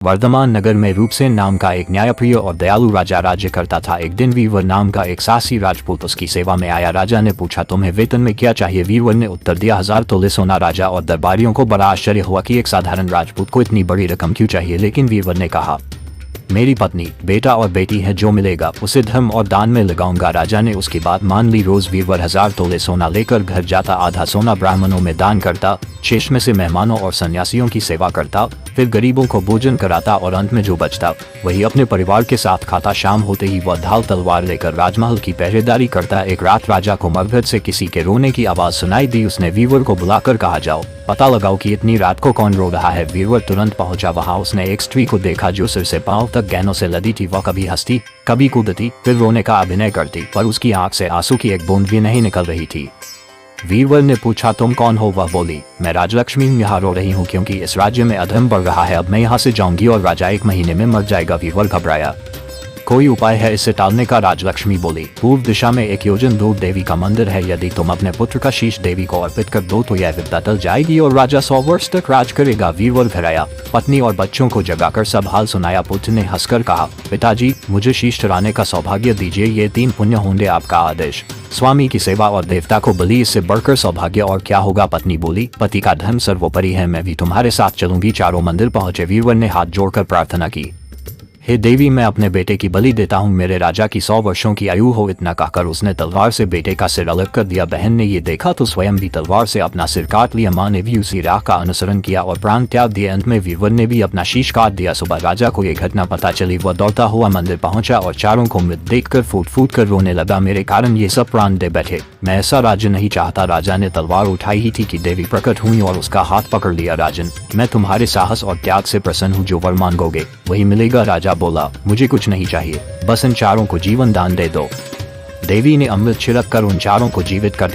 वर्धमान नगर में रूपसेन नाम का एक न्यायप्रिय और दयालु राजा राज्य करता था। एक दिन वीरवर नाम का एक साहसी राजपूत उसकी सेवा में आया। राजा ने पूछा, तुम्हें वेतन में क्या चाहिए? वीरवर ने उत्तर दिया, 1000 तोले सोना। राजा और दरबारियों को बड़ा आश्चर्य हुआ कि एक साधारण राजपूत को इतनी बड़ी रकम क्यों चाहिए। लेकिन वीरवर ने कहा, मेरी पत्नी, बेटा और बेटी है, जो मिलेगा उसे धर्म और दान में लगाऊंगा। राजा ने उसकी बात मान ली। रोज वीरवर 1000 तोले सोना लेकर घर जाता, आधा सोना ब्राह्मणों में दान करता, शेष में से मेहमानों और सन्यासियों की सेवा करता, फिर गरीबों को भोजन कराता और अंत में जो बचता वही अपने परिवार के साथ खाता। शाम होते ही वह ढाल तलवार लेकर राजमहल की पहरेदारी करता। एक रात राजा को मरघट से किसी के रोने की आवाज सुनाई दी। उसने वीरवर को बुलाकर कहा, जाओ पता लगाओ कि इतनी रात को कौन रो रहा है। वीरवर तुरंत पहुंचा। वहां उसने एक स्त्री को देखा जो सिर से पांव तक गहनों से लदी थी। वह कभी हंसती, कभी कूदती, फिर रोने का अभिनय करती, पर उसकी आंख से आंसू की एक बूंद भी नहीं निकल रही थी। वीरवर ने पूछा, तुम कौन हो? वह बोली, मैं राजलक्ष्मी यहाँ रो रही हूँ क्योंकि इस राज्य में अधर्म बढ़ रहा है। अब मैं यहाँ से जाऊंगी और राजा 1 महीने में मर जाएगा। वीरवर घबराया। कोई उपाय है इसे टालने का? राजलक्ष्मी बोली, पूर्व दिशा में 1 योजन दूर देवी का मंदिर है। यदि तुम अपने पुत्र का शीश देवी को अर्पित कर दो तो यह विपदा टल जाएगी और राजा 100 वर्ष तक राज करेगा। वीरवर घर आया, पत्नी और बच्चों को जगाकर सब हाल सुनाया। पुत्र ने हंसकर कहा, पिताजी, मुझे शीश चढ़ाने का सौभाग्य दीजिए, ये 3 पुण्य होंगे आपका आदेश। स्वामी की सेवा और देवता को बलि, इससे बढ़कर सौभाग्य और क्या होगा? पत्नी बोली, पति का धर्म सर्वोपरि है, मैं भी तुम्हारे साथ चलूंगी। चारों मंदिर पहुंचे। वीरवर ने हाथ जोड़कर प्रार्थना की, हे देवी, मैं अपने बेटे की बलि देता हूँ, मेरे राजा की 100 वर्षों की आयु हो। इतना कहकर उसने तलवार से बेटे का सिर अलग कर दिया। बहन ने ये देखा तो स्वयं भी तलवार से अपना सिर काट लिया। माँ ने भी उसी राह का अनुसरण किया और प्राण त्याग दिए। अंत में वीरवर ने भी अपना शीश काट दिया। सुबह राजा को ये घटना पता चली। वह दौड़ता हुआ मंदिर पहुंचा और चारों को मृत देखकर फूट फूट कर रोने लगा, मेरे कारण ये सब प्राण दे बैठे, मैं ऐसा राज्य नहीं चाहता। राजा ने तलवार उठाई ही थी कि देवी प्रकट हुई और उसका हाथ पकड़ लिया। राजन, मैं तुम्हारे साहस और त्याग से प्रसन्न हूँ, जो वर मांगोगे वही मिलेगा। राजा बोला, मुझे कुछ नहीं चाहिए, बस इन चारों को जीवन दान दे दो। देवी ने अमृत छिड़क कर उन चारों को जीवित कर